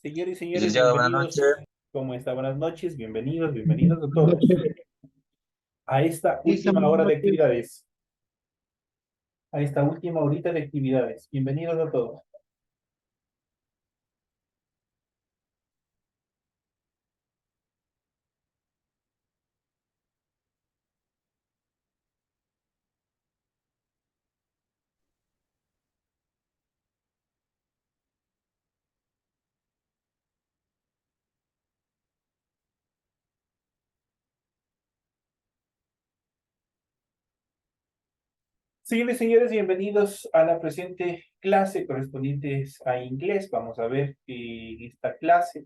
Señores y señores, Licenciado, buenas bienvenidos. noches. ¿Cómo está? Buenas noches, bienvenidos a todos a esta Listo, última buenas hora de noches. actividades. A esta última horita de actividades. Bienvenidos a todos. Señores y señores, bienvenidos a la presente clase correspondientes a inglés. Vamos a ver esta clase.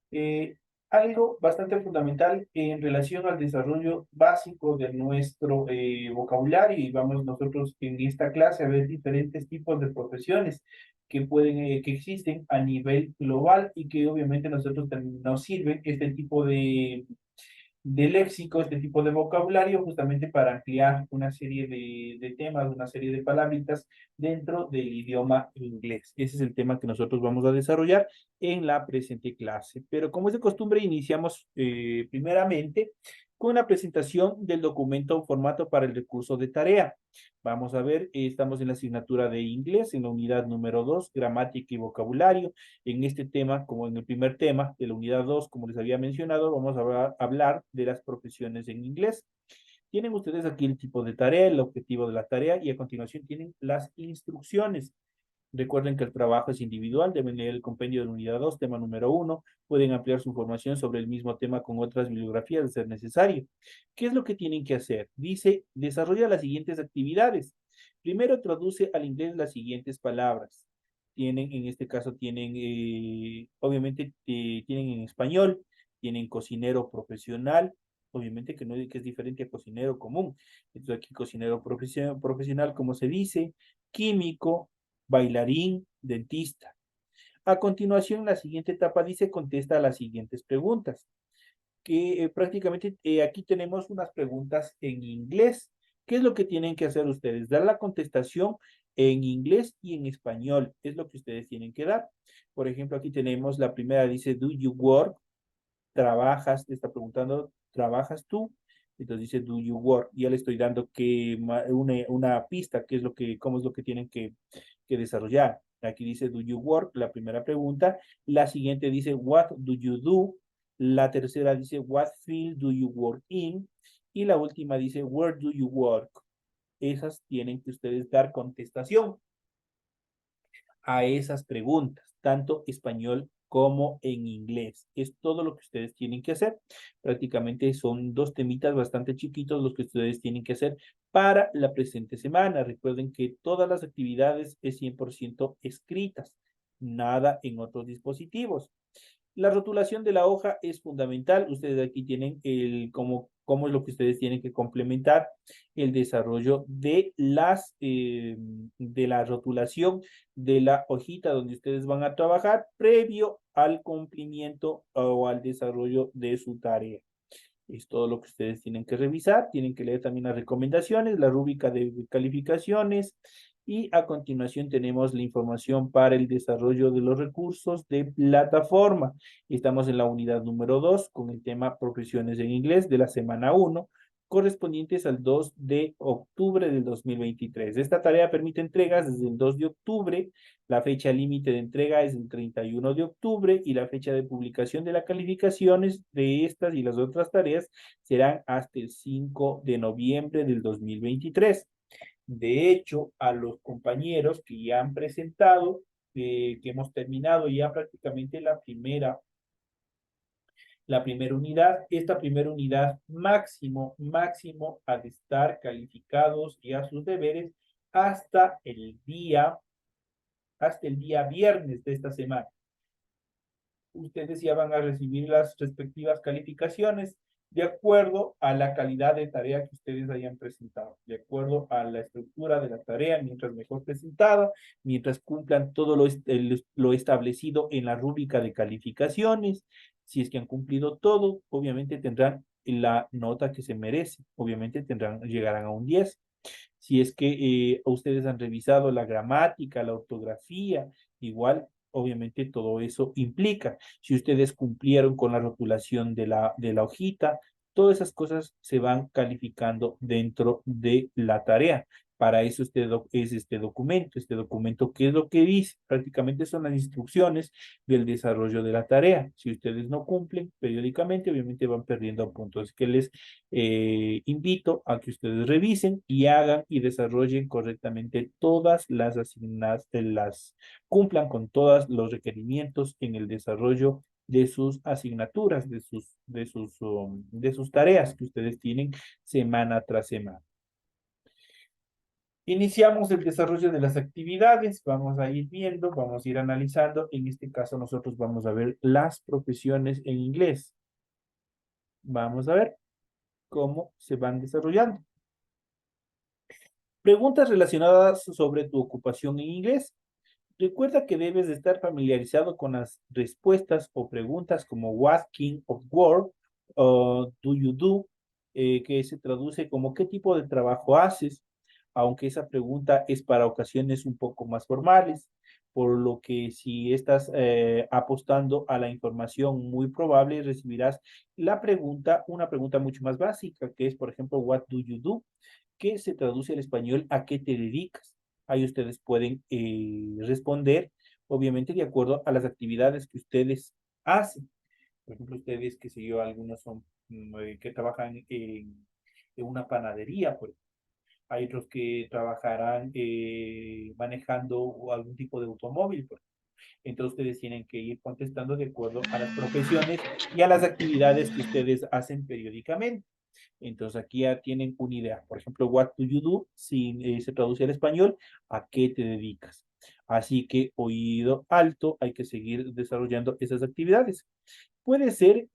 eh, Algo bastante fundamental en relación al desarrollo básico de nuestro vocabulario, y vamos nosotros en esta clase a ver diferentes tipos de profesiones que existen a nivel global y que obviamente nosotros también nos sirven este tipo de léxico, este tipo de vocabulario, justamente para ampliar una serie de temas, una serie de palabritas dentro del idioma inglés. Ese es el tema que nosotros vamos a desarrollar en la presente clase. Pero como es de costumbre, iniciamos primeramente con una presentación del documento o formato para el recurso de tarea. Vamos a ver, estamos en la asignatura de inglés, en la unidad número 2, gramática y vocabulario. En este tema, como en el primer tema de la unidad 2, como les había mencionado, vamos a hablar de las profesiones en inglés. Tienen ustedes aquí el tipo de tarea, el objetivo de la tarea, y a continuación tienen las instrucciones. Recuerden que el trabajo es individual, deben leer el compendio de la unidad 2, tema número 1, pueden ampliar su información sobre el mismo tema con otras bibliografías de ser necesario. ¿Qué es lo que tienen que hacer? Dice, desarrolla las siguientes actividades. Primero, traduce al inglés las siguientes palabras. Tienen, en este caso, tienen, obviamente, tienen en español, tienen cocinero profesional, obviamente que no que es diferente a cocinero común. Entonces aquí cocinero profesional, como se dice, químico, bailarín, dentista. A continuación, la siguiente etapa dice contesta a las siguientes preguntas, que prácticamente aquí tenemos unas preguntas en inglés. ¿Qué es lo que tienen que hacer ustedes? Dar la contestación en inglés y en español. Es lo que ustedes tienen que dar. Por ejemplo, aquí tenemos la primera, dice, do you work? ¿Trabajas? Te está preguntando, ¿trabajas tú? Entonces dice, do you work? Ya le estoy dando una pista, qué es lo que, cómo es lo que tienen que desarrollar. Aquí dice, do you work? La primera pregunta. La siguiente dice, what do you do? La tercera dice, what field do you work in? Y la última dice, where do you work? Esas tienen que ustedes dar contestación a esas preguntas, tanto español como en inglés. Es todo lo que ustedes tienen que hacer. Prácticamente son dos temitas bastante chiquitos los que ustedes tienen que hacer para la presente semana. Recuerden que todas las actividades es 100% escritas, nada en otros dispositivos. La rotulación de la hoja es fundamental. Ustedes aquí tienen cómo es lo que ustedes tienen que complementar el desarrollo de la rotulación de la hojita donde ustedes van a trabajar previo al cumplimiento o al desarrollo de su tarea. Es todo lo que ustedes tienen que revisar. Tienen que leer también las recomendaciones, la rúbrica de calificaciones, y a continuación tenemos la información para el desarrollo de los recursos de plataforma. Estamos en la unidad número 2 con el tema profesiones en inglés de la semana 1, correspondientes al 2 de octubre del 2023. Esta tarea permite entregas desde el 2 de octubre. La fecha límite de entrega es el 31 de octubre y la fecha de publicación de las calificaciones de estas y las otras tareas serán hasta el 5 de noviembre del 2023. De hecho, a los compañeros que ya han presentado, que hemos terminado ya prácticamente la primera unidad, esta primera unidad máximo ha de estar calificados ya sus deberes hasta el día, hasta el día viernes de esta semana. Ustedes ya van a recibir las respectivas calificaciones de acuerdo a la calidad de tarea que ustedes hayan presentado, de acuerdo a la estructura de la tarea, mientras mejor presentada, mientras cumplan todo lo establecido en la rúbrica de calificaciones. Si es que han cumplido todo, obviamente tendrán la nota que se merece, obviamente llegarán a un 10. Si es que ustedes han revisado la gramática, la ortografía, igual obviamente todo eso implica. Si ustedes cumplieron con la rotulación de la hojita, todas esas cosas se van calificando dentro de la tarea. Para eso es este documento. Este documento, ¿qué es lo que dice? Prácticamente son las instrucciones del desarrollo de la tarea. Si ustedes no cumplen periódicamente, obviamente van perdiendo puntos. Que les invito a que ustedes revisen y hagan y desarrollen correctamente todas las asignadas, cumplan con todos los requerimientos en el desarrollo de sus asignaturas, de sus tareas que ustedes tienen semana tras semana. Iniciamos el desarrollo de las actividades, vamos a ir viendo, vamos a ir analizando. En este caso nosotros vamos a ver las profesiones en inglés. Vamos a ver cómo se van desarrollando. Preguntas relacionadas sobre tu ocupación en inglés. Recuerda que debes de estar familiarizado con las respuestas o preguntas como what kind of work o do you do, que se traduce como qué tipo de trabajo haces, aunque esa pregunta es para ocasiones un poco más formales, por lo que si estás apostando a la información, muy probable recibirás una pregunta mucho más básica, que es, por ejemplo, what do you do, que se traduce al español a qué te dedicas. Ahí ustedes pueden responder, obviamente, de acuerdo a las actividades que ustedes hacen. Por ejemplo, ustedes, qué sé yo, algunos son que trabajan en una panadería, pues. Hay otros que trabajarán manejando algún tipo de automóvil, pues. Entonces ustedes tienen que ir contestando de acuerdo a las profesiones y a las actividades que ustedes hacen periódicamente. Entonces aquí ya tienen una idea. Por ejemplo, what do you do? Si se traduce al español, ¿a qué te dedicas? Así que oído alto, hay que seguir desarrollando esas actividades. Puede ser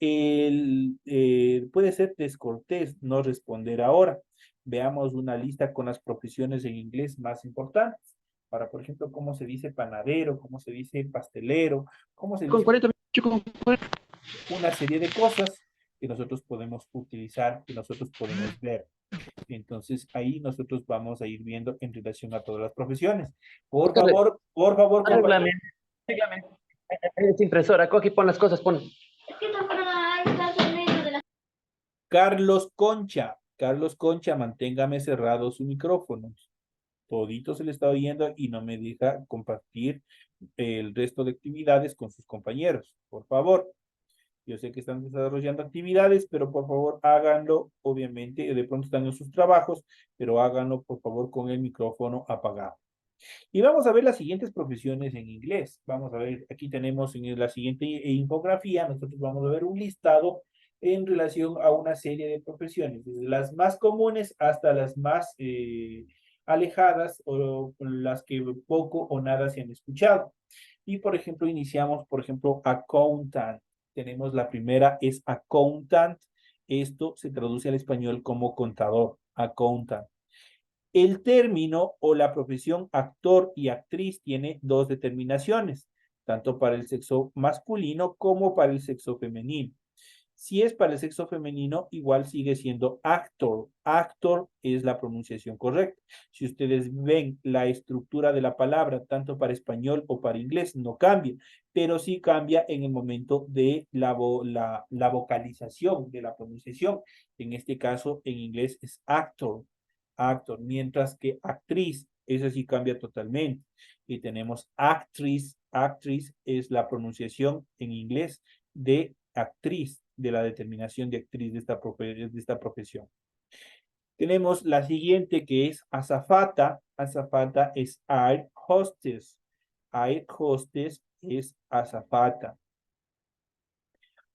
descortés no responder ahora. Veamos una lista con las profesiones en inglés más importantes. Para, por ejemplo, cómo se dice panadero, cómo se dice pastelero, cómo se Con dice 40 minutos, una serie de cosas que nosotros podemos utilizar, que nosotros podemos ver. Entonces ahí nosotros vamos a ir viendo en relación a todas las profesiones. Por favor, compañero. reglamento, reglamento. Es impresora, coge y pon las cosas, pon. Carlos Concha, manténgame cerrado su micrófono. Todito se le está oyendo y no me deja compartir el resto de actividades con sus compañeros. Por favor. Yo sé que están desarrollando actividades, pero por favor háganlo, obviamente, de pronto están en sus trabajos, pero háganlo por favor con el micrófono apagado. Y vamos a ver las siguientes profesiones en inglés. Vamos a ver, aquí tenemos en la siguiente infografía, nosotros vamos a ver un listado en relación a una serie de profesiones, desde las más comunes hasta las más alejadas o las que poco o nada se han escuchado. Y por ejemplo, iniciamos, por ejemplo, accountant. Tenemos la primera, es accountant. Esto se traduce al español como contador, accountant. El término o la profesión actor y actriz tiene dos determinaciones, tanto para el sexo masculino como para el sexo femenino. Si es para el sexo femenino, igual sigue siendo actor. Actor es la pronunciación correcta. Si ustedes ven la estructura de la palabra, tanto para español o para inglés, no cambia, pero sí cambia en el momento de la vocalización de la pronunciación. En este caso, en inglés es actor, actor, mientras que actriz, eso sí cambia totalmente. Y tenemos actriz, actriz es la pronunciación en inglés de actriz, de la determinación de actriz de esta profesión. Tenemos la siguiente que es azafata. Azafata es air hostess. Air hostess es azafata.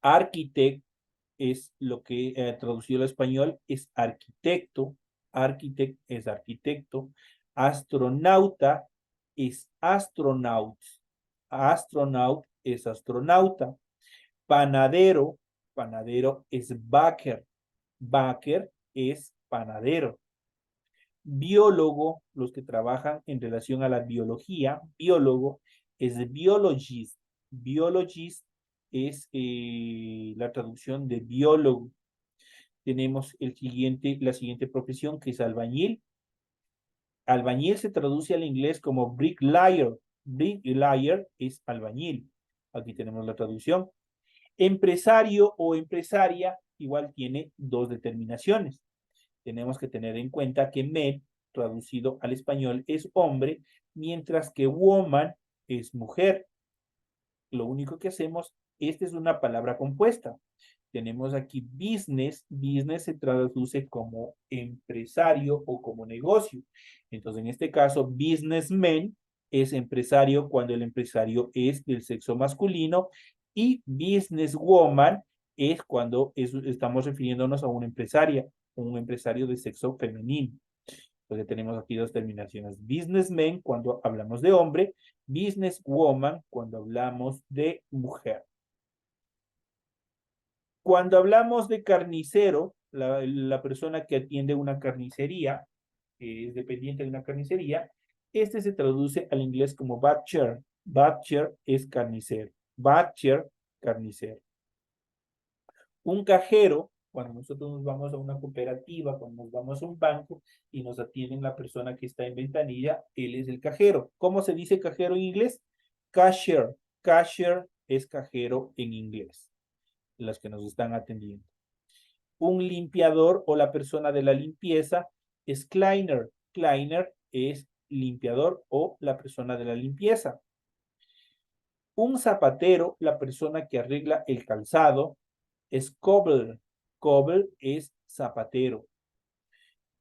Architect es lo que traducido al español es arquitecto. Architect es arquitecto. Astronauta es astronaut. Astronaut es astronauta. Panadero, panadero es baker. Baker es panadero. Biólogo, los que trabajan en relación a la biología, biólogo es biologist. Biologist es la traducción de biólogo. Tenemos la siguiente profesión que es albañil. Albañil se traduce al inglés como bricklayer. Bricklayer es albañil. Aquí tenemos la traducción. Empresario o empresaria igual tiene dos determinaciones. Tenemos que tener en cuenta que man, traducido al español, es hombre, mientras que woman es mujer. Lo único que hacemos, esta es una palabra compuesta. Tenemos aquí business, business se traduce como empresario o como negocio. Entonces, en este caso, businessman es empresario cuando el empresario es del sexo masculino y businesswoman es cuando estamos refiriéndonos a una empresaria, un empresario de sexo femenino. Entonces tenemos aquí dos terminaciones. Businessman cuando hablamos de hombre, businesswoman cuando hablamos de mujer. Cuando hablamos de carnicero, la persona que atiende una carnicería, es dependiente de una carnicería, este se traduce al inglés como butcher. Butcher es carnicero. Butcher, carnicero. Un cajero, cuando nosotros nos vamos a una cooperativa, cuando nos vamos a un banco y nos atienden la persona que está en ventanilla, él es el cajero. ¿Cómo se dice cajero en inglés? Cashier. Cashier es cajero en inglés, las que nos están atendiendo. Un limpiador o la persona de la limpieza es cleaner. Cleaner es limpiador o la persona de la limpieza. Un zapatero, la persona que arregla el calzado, es cobbler. Cobbler es zapatero.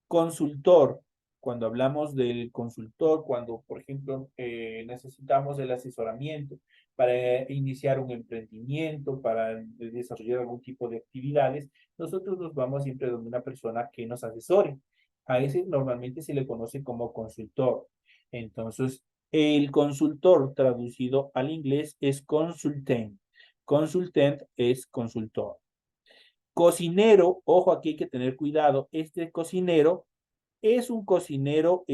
Consultor. Cuando hablamos del consultor, cuando, por ejemplo, necesitamos el asesoramiento para iniciar un emprendimiento, para desarrollar algún tipo de actividades, nosotros nos vamos siempre donde una persona que nos asesore. A ese normalmente se le conoce como consultor. Entonces, el consultor traducido al inglés es consultant. Consultant es consultor. Cocinero, ojo, aquí hay que tener cuidado. Este cocinero es un cocinero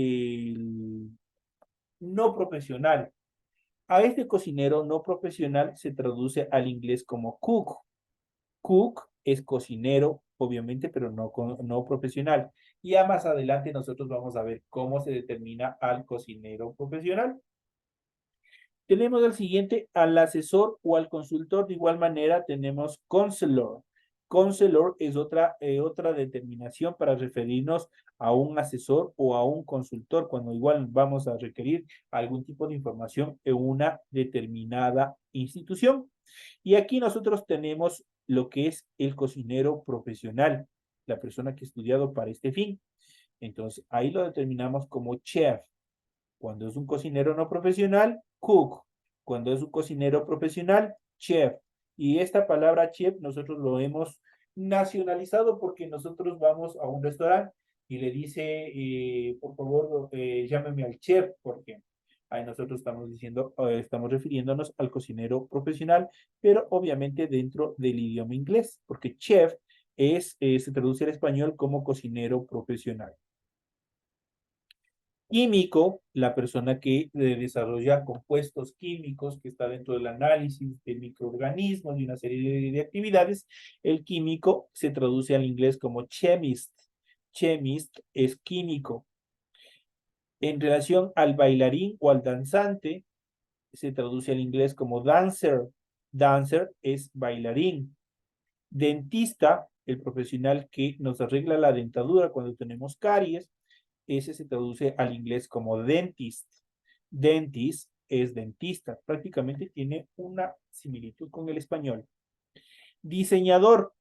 no profesional. A este cocinero no profesional se traduce al inglés como cook. Cook es cocinero, obviamente, pero no profesional. Y ya más adelante nosotros vamos a ver cómo se determina al cocinero profesional. Tenemos el siguiente, al asesor o al consultor. De igual manera tenemos counselor. Counselor es otra determinación para referirnos a un asesor o a un consultor cuando igual vamos a requerir algún tipo de información en una determinada institución. Y aquí nosotros tenemos lo que es el cocinero profesional, la persona que ha estudiado para este fin. Entonces, ahí lo determinamos como chef. Cuando es un cocinero no profesional, cook. Cuando es un cocinero profesional, chef. Y esta palabra chef nosotros lo hemos nacionalizado porque nosotros vamos a un restaurante y le dice, por favor, llámeme al chef, porque ahí nosotros estamos diciendo, estamos refiriéndonos al cocinero profesional, pero obviamente dentro del idioma inglés, porque chef se traduce al español como cocinero profesional. Químico, la persona que desarrolla compuestos químicos, que está dentro del análisis de microorganismos y una serie de actividades. El químico se traduce al inglés como chemist. Chemist es químico. En relación al bailarín o al danzante, se traduce al inglés como dancer. Dancer es bailarín. Dentista, el profesional que nos arregla la dentadura cuando tenemos caries, ese se traduce al inglés como dentist. Dentist es dentista. Prácticamente tiene una similitud con el español. Diseñador.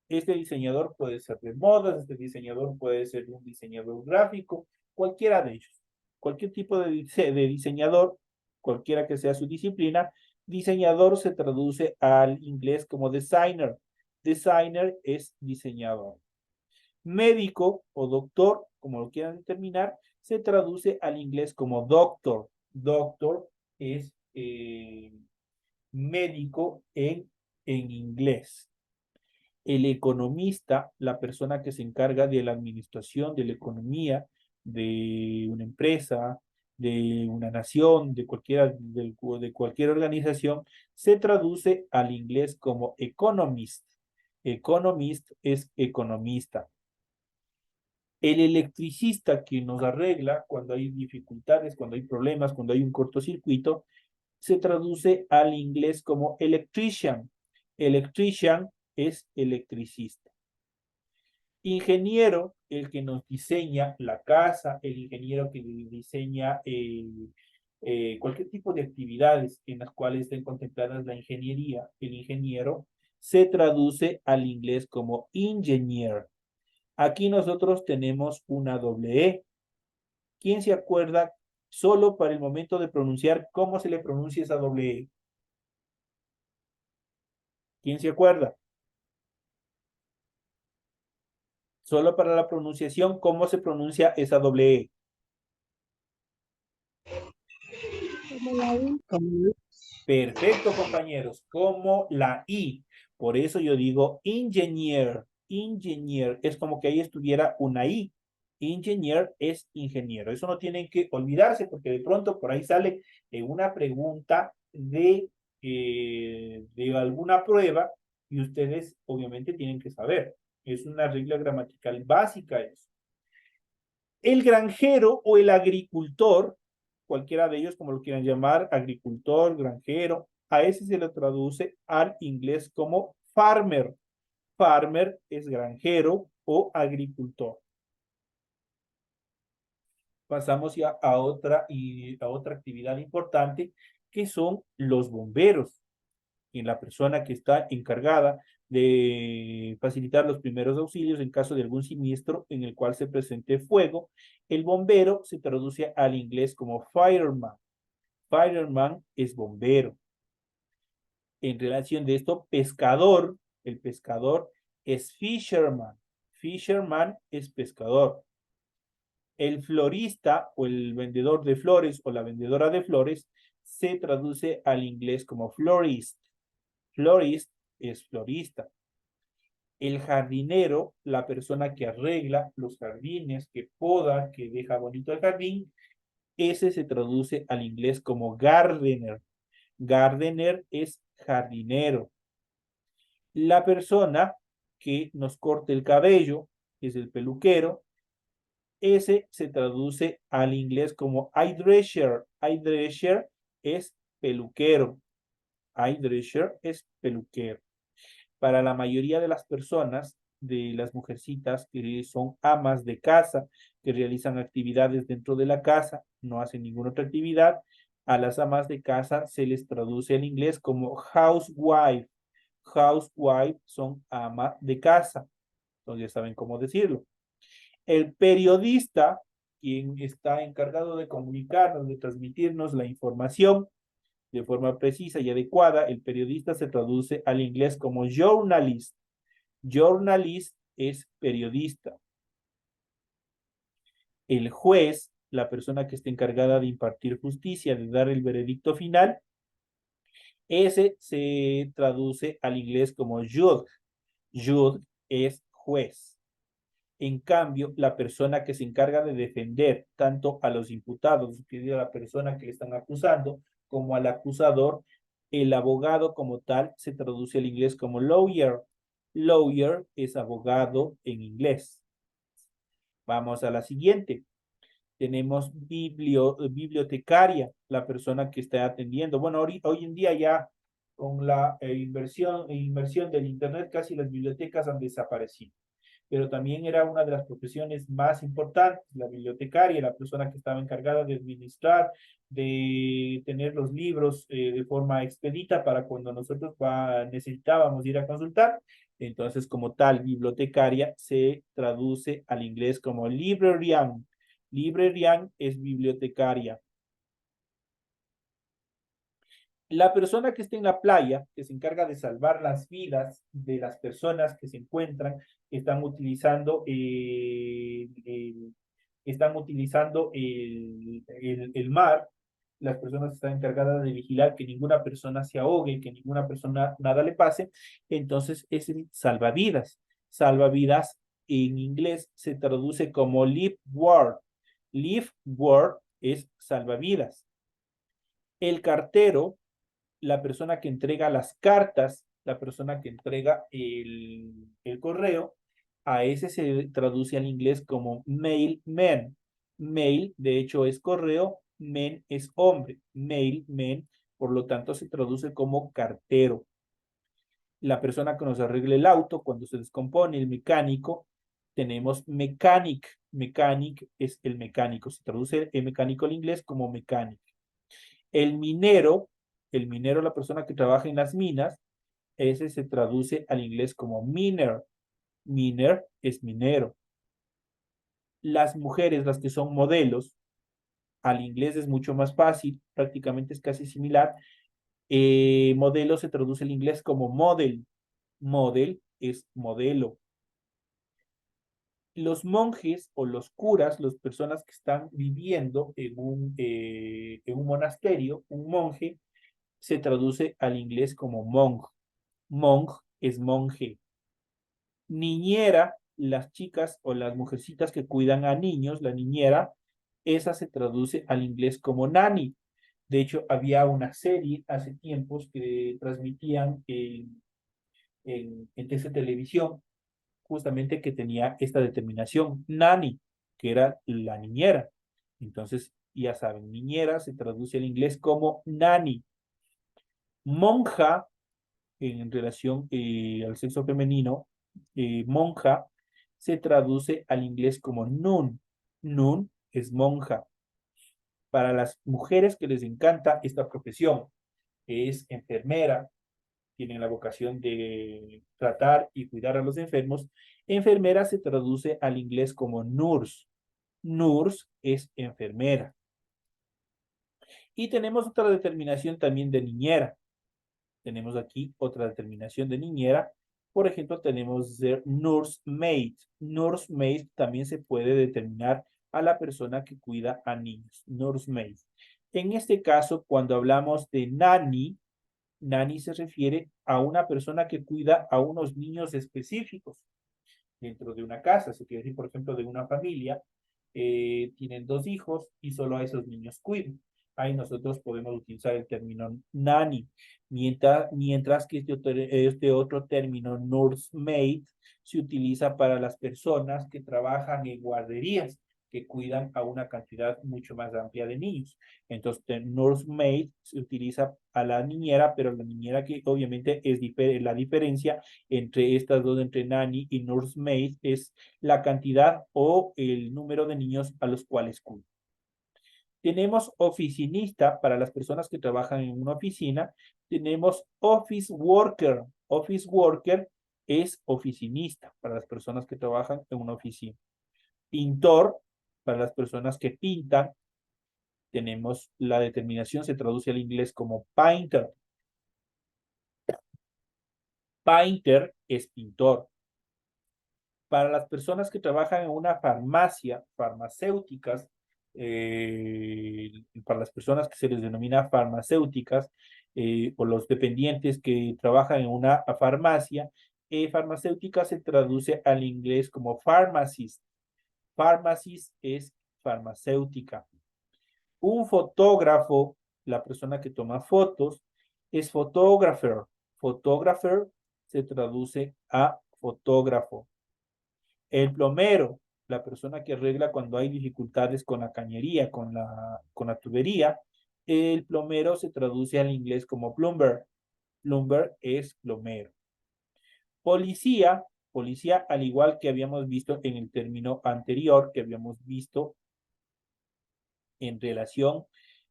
Este diseñador puede ser de modas, este diseñador puede ser un diseñador gráfico, cualquiera de ellos. Cualquier tipo de diseñador, cualquiera que sea su disciplina, diseñador se traduce al inglés como designer. Designer es diseñador. Médico o doctor, como lo quieran determinar, se traduce al inglés como doctor. Doctor es médico en inglés. El economista, la persona que se encarga de la administración, de la economía, de una empresa, de una nación, de cualquier organización, se traduce al inglés como economist. Economist es economista. El electricista que nos arregla cuando hay dificultades, cuando hay problemas, cuando hay un cortocircuito, se traduce al inglés como electrician. Electrician es electricista. Ingeniero, el que nos diseña la casa, el ingeniero que diseña cualquier tipo de actividades en las cuales estén contempladas la ingeniería, el ingeniero se traduce al inglés como engineer. Aquí nosotros tenemos una doble E. ¿Quién se acuerda solo para el momento de pronunciar cómo se le pronuncia esa doble E? ¿Quién se acuerda? Solo para la pronunciación, ¿cómo se pronuncia esa doble E? Como la I, como Perfecto, compañeros, como la I. Por eso yo digo engineer. Engineer es como que ahí estuviera una I. Engineer es ingeniero. Eso no tienen que olvidarse porque de pronto por ahí sale una pregunta de alguna prueba y ustedes obviamente tienen que saber. Es una regla gramatical básica eso. El granjero o el agricultor, cualquiera de ellos como lo quieran llamar, agricultor, granjero, a ese se le traduce al inglés como farmer. Farmer es granjero o agricultor. Pasamos ya a otra actividad importante que son los bomberos. En la persona que está encargada de facilitar los primeros auxilios en caso de algún siniestro en el cual se presente fuego. El bombero se traduce al inglés como fireman. Fireman es bombero. En relación de esto, pescador, el pescador es fisherman. Fisherman es pescador. El florista o el vendedor de flores o la vendedora de flores se traduce al inglés como florist. Florist es florista. El jardinero, la persona que arregla los jardines, que poda, que deja bonito el jardín, ese se traduce al inglés como gardener. Gardener es jardinero. La persona que nos corta el cabello, que es el peluquero, ese se traduce al inglés como eyedresser. Eyedresser es peluquero. Eyedresser es peluquero. Para la mayoría de las personas, de las mujercitas que son amas de casa, que realizan actividades dentro de la casa, no hacen ninguna otra actividad, a las amas de casa se les traduce en inglés como housewife. Housewife son ama de casa, entonces ya saben cómo decirlo. El periodista, quien está encargado de comunicarnos, de transmitirnos la información, de forma precisa y adecuada, el periodista se traduce al inglés como journalist. Journalist es periodista. El juez, la persona que está encargada de impartir justicia, de dar el veredicto final, ese se traduce al inglés como judge. Judge es juez. En cambio, la persona que se encarga de defender tanto a los imputados, que es la persona que le están acusando, como al acusador, el abogado como tal se traduce al inglés como lawyer. Lawyer es abogado en inglés. Vamos a la siguiente. Tenemos bibliotecaria, la persona que está atendiendo. Bueno, hoy en día ya con la inversión del Internet, casi las bibliotecas han desaparecido, pero también era una de las profesiones más importantes, la bibliotecaria, la persona que estaba encargada de administrar, de tener los libros de forma expedita para cuando nosotros necesitábamos ir a consultar. Entonces, como tal, bibliotecaria se traduce al inglés como librarian. Librarian es bibliotecaria. La persona que está en la playa, que se encarga de salvar las vidas de las personas que se encuentran, que están utilizando el mar, las personas están encargadas de vigilar que ninguna persona se ahogue, que ninguna persona nada le pase, entonces es el salvavidas. Salvavidas en inglés se traduce como lifeguard. Lifeguard es salvavidas. El cartero, la persona que entrega las cartas, la persona que entrega el correo, A ese se traduce al inglés como mailman. Mail, de hecho, es correo, man es hombre, mailman, por lo tanto se traduce como cartero. La persona que nos arregle el auto cuando se descompone, el mecánico, tenemos mechanic. Mechanic es el mecánico, se traduce el mecánico al inglés como mechanic. El minero, la persona que trabaja en las minas, ese se traduce al inglés como miner. Miner es minero. Las mujeres, las que son modelos, al inglés es mucho más fácil, prácticamente es casi similar. Modelo se traduce al inglés como model. Model es modelo. Los monjes o los curas, las personas que están viviendo en un monasterio, un monje, se traduce al inglés como monk. Monk es monje. Niñera, las chicas o las mujercitas que cuidan a niños, la niñera, esa se traduce al inglés como nanny. De hecho, había una serie hace tiempos que transmitían en TC Televisión, justamente que tenía esta determinación, nanny, que era la niñera. Entonces, ya saben, niñera se traduce al inglés como nanny. Monja, en relación al sexo femenino, monja, se traduce al inglés como nun. Nun es monja. Para las mujeres que les encanta esta profesión, es enfermera, tienen la vocación de tratar y cuidar a los enfermos, enfermera se traduce al inglés como nurse. Nurse es enfermera. Y tenemos otra determinación también de niñera. Tenemos aquí otra determinación de niñera. Por ejemplo, tenemos de nursemaid. Nursemaid también se puede determinar a la persona que cuida a niños. Nursemaid. En este caso, cuando hablamos de nanny, nanny se refiere a una persona que cuida a unos niños específicos dentro de una casa. Se quiere decir, por ejemplo, de una familia, tienen dos hijos y solo a esos niños cuidan. Ahí nosotros podemos utilizar el término nanny, mientras que este otro término, nursemaid, se utiliza para las personas que trabajan en guarderías, que cuidan a una cantidad mucho más amplia de niños. Entonces, nursemaid se utiliza a la niñera, pero la niñera que obviamente es la diferencia entre estas dos, entre nanny y nursemaid, es la cantidad o el número de niños a los cuales cuida. Tenemos oficinista para las personas que trabajan en una oficina. Tenemos office worker. Office worker es oficinista para las personas que trabajan en una oficina. Pintor para las personas que pintan. Tenemos la determinación, se traduce al inglés como painter. Painter es pintor. Para las personas que trabajan en una farmacia, farmacéuticas, para las personas que se les denomina farmacéuticas, o los dependientes que trabajan en una farmacia, farmacéutica se traduce al inglés como pharmacist. Pharmacist es farmacéutica. Un fotógrafo, la persona que toma fotos, es photographer. Photographer se traduce a fotógrafo. El plomero, la persona que arregla cuando hay dificultades con la cañería, con la tubería. El plomero se traduce al inglés como plumber. Plumber es plomero. Policía, policía, al igual que habíamos visto en el término anterior, que habíamos visto en relación,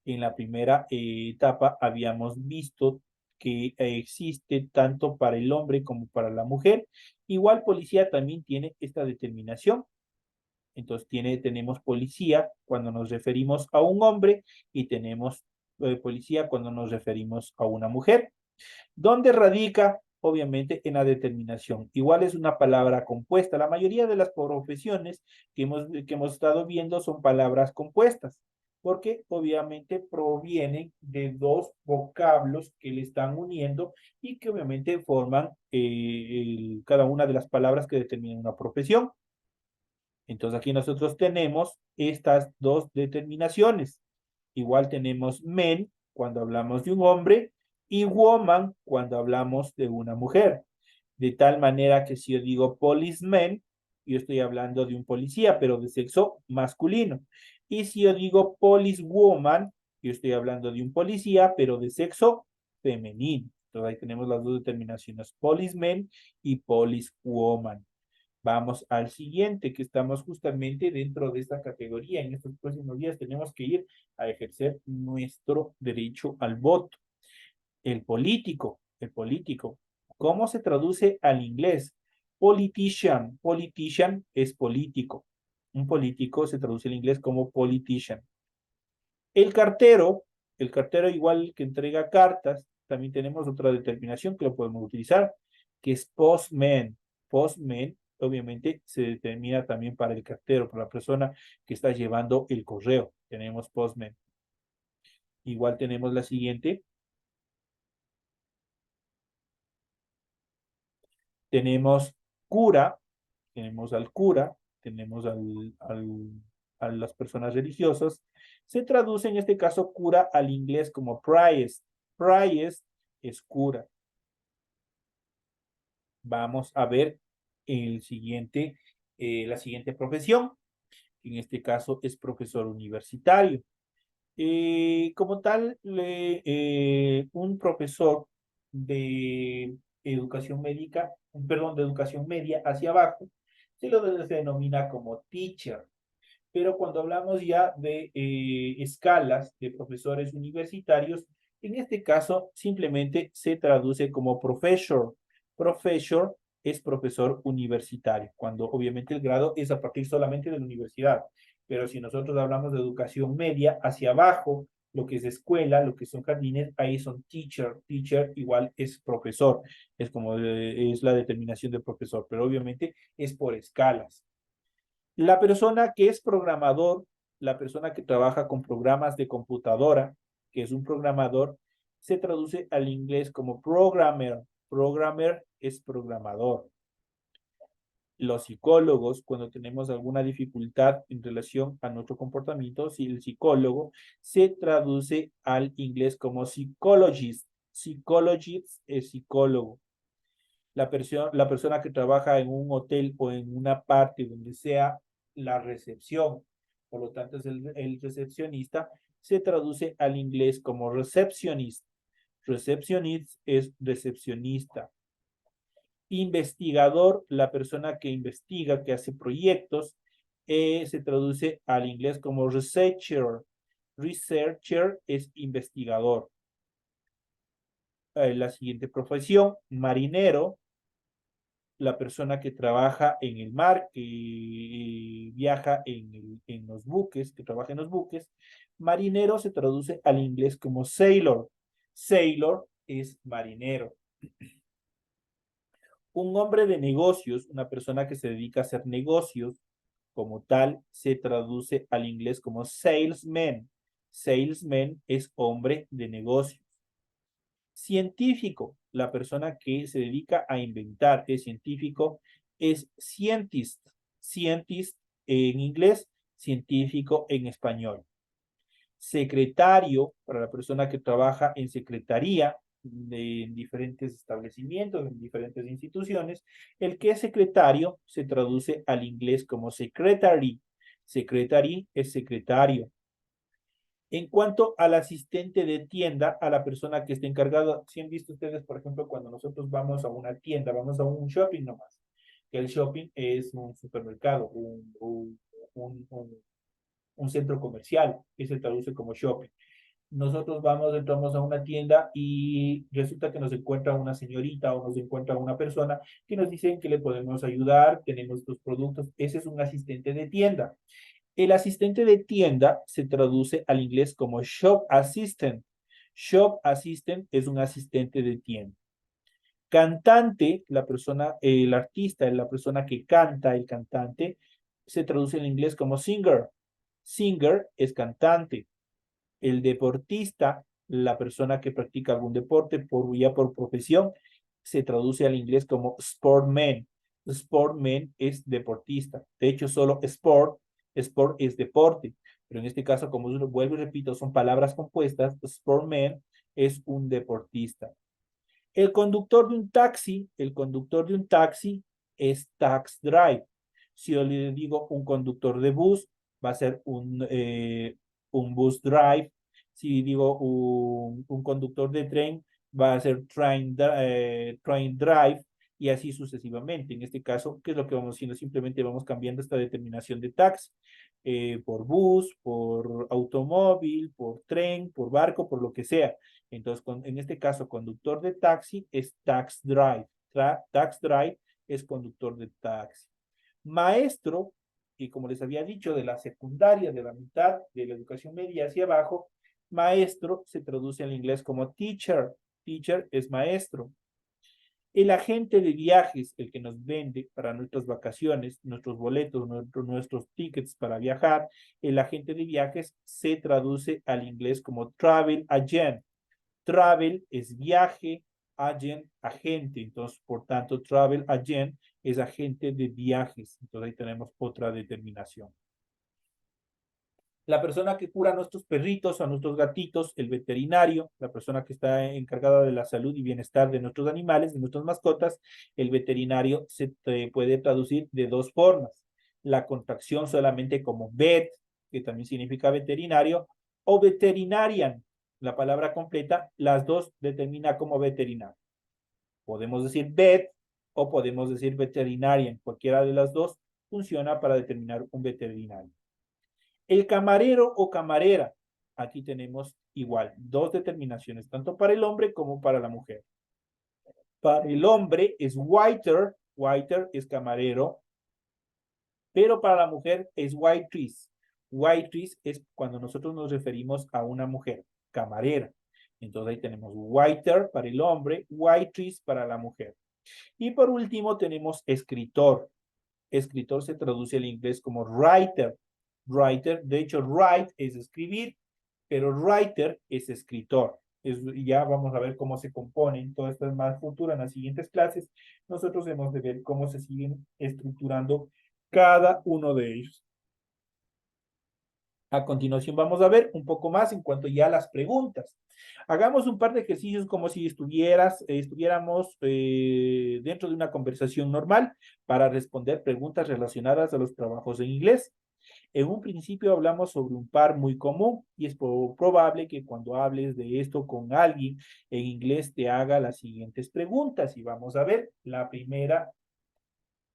en la primera etapa, habíamos visto que existe tanto para el hombre como para la mujer. Igual policía también tiene esta determinación. Entonces tenemos policía cuando nos referimos a un hombre y tenemos policía cuando nos referimos a una mujer. ¿Dónde radica? Obviamente en la determinación. Igual es una palabra compuesta. La mayoría de las profesiones que hemos estado viendo son palabras compuestas, porque obviamente provienen de dos vocablos que le están uniendo y que obviamente forman cada una de las palabras que determinan una profesión. Entonces aquí nosotros tenemos estas dos determinaciones. Igual tenemos men cuando hablamos de un hombre y woman cuando hablamos de una mujer. De tal manera que si yo digo policeman, yo estoy hablando de un policía, pero de sexo masculino. Y si yo digo policewoman, yo estoy hablando de un policía, pero de sexo femenino. Entonces ahí tenemos las dos determinaciones, policeman y policewoman. Vamos al siguiente, que estamos justamente dentro de esta categoría. En estos próximos días tenemos que ir a ejercer nuestro derecho al voto. El político, el político. ¿Cómo se traduce al inglés? Politician. Politician es político. Un político se traduce al inglés como politician. El cartero igual que entrega cartas, también tenemos otra determinación que lo podemos utilizar, que es postman. Postman, obviamente, se determina también para el cartero, para la persona que está llevando el correo. Tenemos postman. Igual tenemos la siguiente. Tenemos cura, tenemos al cura, tenemos a las personas religiosas. Se traduce en este caso cura al inglés como priest. Priest es cura. Vamos a ver la siguiente profesión. En este caso es profesor universitario. Como tal, un profesor de educación médica, perdón, de educación media hacia abajo, se lo denomina como teacher. Pero cuando hablamos ya de escalas de profesores universitarios, en este caso simplemente se traduce como professor. Professor es profesor universitario, cuando obviamente el grado es a partir solamente de la universidad. Pero si nosotros hablamos de educación media, hacia abajo, lo que es escuela, lo que son jardines, ahí son teacher. Teacher igual es profesor, es como es la determinación de profesor, pero obviamente es por escalas. La persona que es programador, la persona que trabaja con programas de computadora, que es un programador, se traduce al inglés como programmer. Programmer es programador. Los psicólogos, cuando tenemos alguna dificultad en relación a nuestro comportamiento, si el psicólogo se traduce al inglés como psychologist. Psychologist es psicólogo. La persona que trabaja en un hotel o en una parte donde sea la recepción, por lo tanto es el recepcionista, se traduce al inglés como receptionist. Receptionist es recepcionista. Investigador, la persona que investiga, que hace proyectos, se traduce al inglés como researcher. Researcher es investigador. La siguiente profesión, marinero, la persona que trabaja en el mar, que viaja en los buques, que trabaja en los buques. Marinero se traduce al inglés como sailor. Sailor es marinero. Un hombre de negocios, una persona que se dedica a hacer negocios, como tal, se traduce al inglés como salesman. Salesman es hombre de negocios. Científico, la persona que se dedica a inventar, es científico, es scientist. Scientist en inglés, científico en español. Secretario, para la persona que trabaja en secretaría en diferentes establecimientos, en diferentes instituciones. El que es secretario se traduce al inglés como secretary. Secretary es secretario. En cuanto al asistente de tienda, a la persona que está encargada, si han visto ustedes, por ejemplo, cuando nosotros vamos a una tienda, vamos a un shopping nomás, que el shopping es un supermercado, un centro comercial, que se traduce como shopping. Nosotros entramos a una tienda y resulta que nos encuentra una señorita o nos encuentra una persona que nos dicen que le podemos ayudar, tenemos estos productos. Ese es un asistente de tienda. El asistente de tienda se traduce al inglés como shop assistant. Shop assistant es un asistente de tienda. Cantante, la persona, el artista, la persona que canta, el cantante, se traduce en inglés como singer. Singer es cantante. El deportista, la persona que practica algún deporte por profesión, se traduce al inglés como sportman. Sportman es deportista. De hecho, solo sport es deporte. Pero en este caso, como vuelvo y repito, son palabras compuestas. Sportman es un deportista. El conductor de un taxi es tax drive. Si yo le digo un conductor de bus, va a ser un bus drive. Si digo un conductor de tren, va a ser train drive, y así sucesivamente. En este caso, ¿qué es lo que vamos haciendo? Simplemente vamos cambiando esta determinación de taxi por bus, por automóvil, por tren, por barco, por lo que sea. Entonces, en este caso, conductor de taxi es tax drive. Tax drive es conductor de taxi. Maestro, y como les había dicho, de la secundaria, de la mitad de la educación media hacia abajo, maestro se traduce en inglés como teacher. Teacher es maestro. El agente de viajes, el que nos vende para nuestras vacaciones, nuestros boletos, nuestros tickets para viajar, el agente de viajes se traduce al inglés como travel agent. Travel es viaje, agent, agente. Entonces, por tanto, travel agent es agente de viajes. Entonces, ahí tenemos otra determinación. La persona que cura a nuestros perritos, a nuestros gatitos, el veterinario, la persona que está encargada de la salud y bienestar de nuestros animales, de nuestras mascotas, el veterinario se puede traducir de dos formas. La contracción solamente como vet, que también significa veterinario, o veterinarian, la palabra completa, las dos determina como veterinario. Podemos decir vet o podemos decir veterinarian, cualquiera de las dos funciona para determinar un veterinario. El camarero o camarera, aquí tenemos igual, dos determinaciones, tanto para el hombre como para la mujer. Para el hombre es waiter, waiter es camarero, pero para la mujer es waitress. Waitress es cuando nosotros nos referimos a una mujer, camarera. Entonces ahí tenemos waiter para el hombre, waitress para la mujer. Y por último tenemos escritor. Escritor se traduce al inglés como writer. Writer, de hecho, write es escribir, pero writer es escritor. Ya vamos a ver cómo se componen todas estas más futuras en las siguientes clases. Nosotros hemos de ver cómo se siguen estructurando cada uno de ellos. A continuación vamos a ver un poco más en cuanto ya a las preguntas. Hagamos un par de ejercicios como si estuviéramos dentro de una conversación normal para responder preguntas relacionadas a los trabajos en inglés. En un principio hablamos sobre un par muy común y es probable que cuando hables de esto con alguien en inglés te haga las siguientes preguntas. Y vamos a ver la primera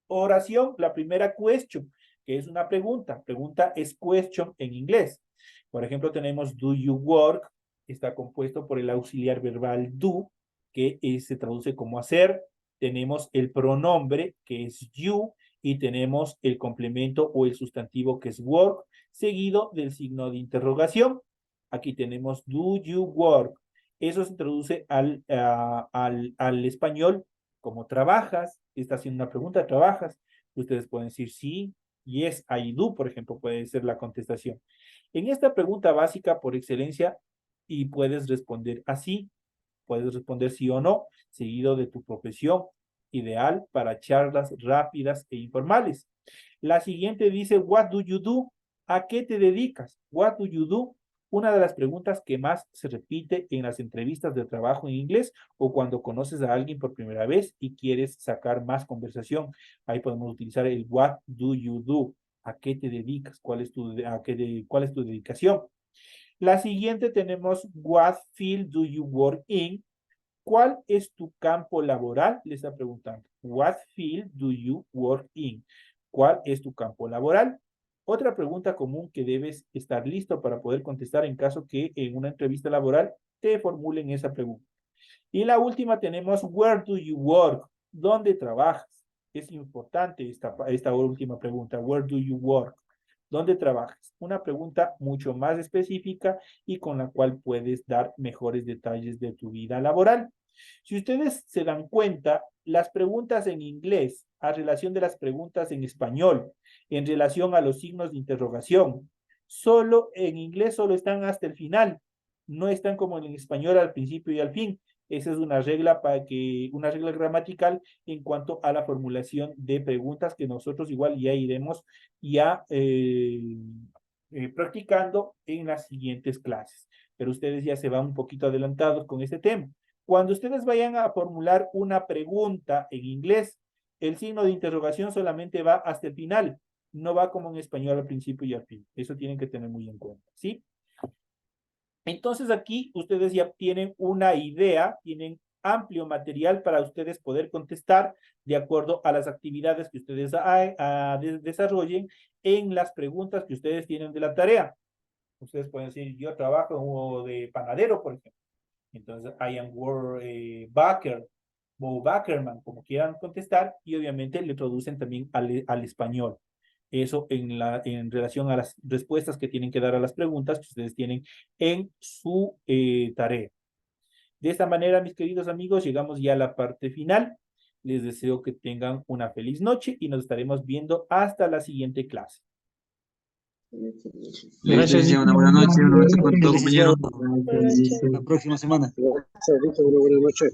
oración, la primera question, que es una pregunta. Pregunta es question en inglés. Por ejemplo, tenemos do you work, está compuesto por el auxiliar verbal do, que se traduce como hacer. Tenemos el pronombre, que es you, y tenemos el complemento o el sustantivo, que es work, seguido del signo de interrogación. Aquí tenemos do you work. Eso se traduce al español como trabajas. Está haciendo una pregunta, ¿trabajas? Ustedes pueden decir sí, yes, I do, por ejemplo, puede ser la contestación. En esta pregunta básica por excelencia, y puedes responder así, puedes responder sí o no, seguido de tu profesión, ideal para charlas rápidas e informales. La siguiente dice, what do you do? ¿A qué te dedicas? What do you do? Una de las preguntas que más se repite en las entrevistas de trabajo en inglés o cuando conoces a alguien por primera vez y quieres sacar más conversación. Ahí podemos utilizar el what do you do? ¿A qué te dedicas? ¿Cuál es cuál es tu dedicación? La siguiente tenemos what field do you work in? ¿Cuál es tu campo laboral? Le está preguntando. What field do you work in? ¿Cuál es tu campo laboral? Otra pregunta común que debes estar listo para poder contestar en caso que en una entrevista laboral te formulen esa pregunta. Y la última tenemos where do you work? ¿Dónde trabajas? Es importante esta última pregunta. Where do you work? ¿Dónde trabajas? Una pregunta mucho más específica y con la cual puedes dar mejores detalles de tu vida laboral. Si ustedes se dan cuenta, las preguntas en inglés a relación de las preguntas en español, en relación a los signos de interrogación, solo en inglés solo están hasta el final, no están como en español al principio y al fin. Esa es una regla una regla gramatical en cuanto a la formulación de preguntas que nosotros igual ya iremos ya practicando en las siguientes clases. Pero ustedes ya se van un poquito adelantados con este tema. Cuando ustedes vayan a formular una pregunta en inglés, el signo de interrogación solamente va hasta el final, no va como en español al principio y al fin. Eso tienen que tener muy en cuenta, ¿sí? Entonces aquí ustedes ya tienen una idea, tienen amplio material para ustedes poder contestar de acuerdo a las actividades que ustedes desarrollen en las preguntas que ustedes tienen de la tarea. Ustedes pueden decir, yo trabajo de panadero, por ejemplo. Entonces, I am baker o Backerman, como quieran contestar, y obviamente le traducen también al español. Eso en relación a las respuestas que tienen que dar a las preguntas que ustedes tienen en su tarea. De esta manera, mis queridos amigos, llegamos ya a la parte final. Les deseo que tengan una feliz noche y nos estaremos viendo hasta la siguiente clase. Gracias, licenciado. Una buena noche con todo, compañero. Buenas noches. La próxima semana. Gracias, Víctor. Una buena noche.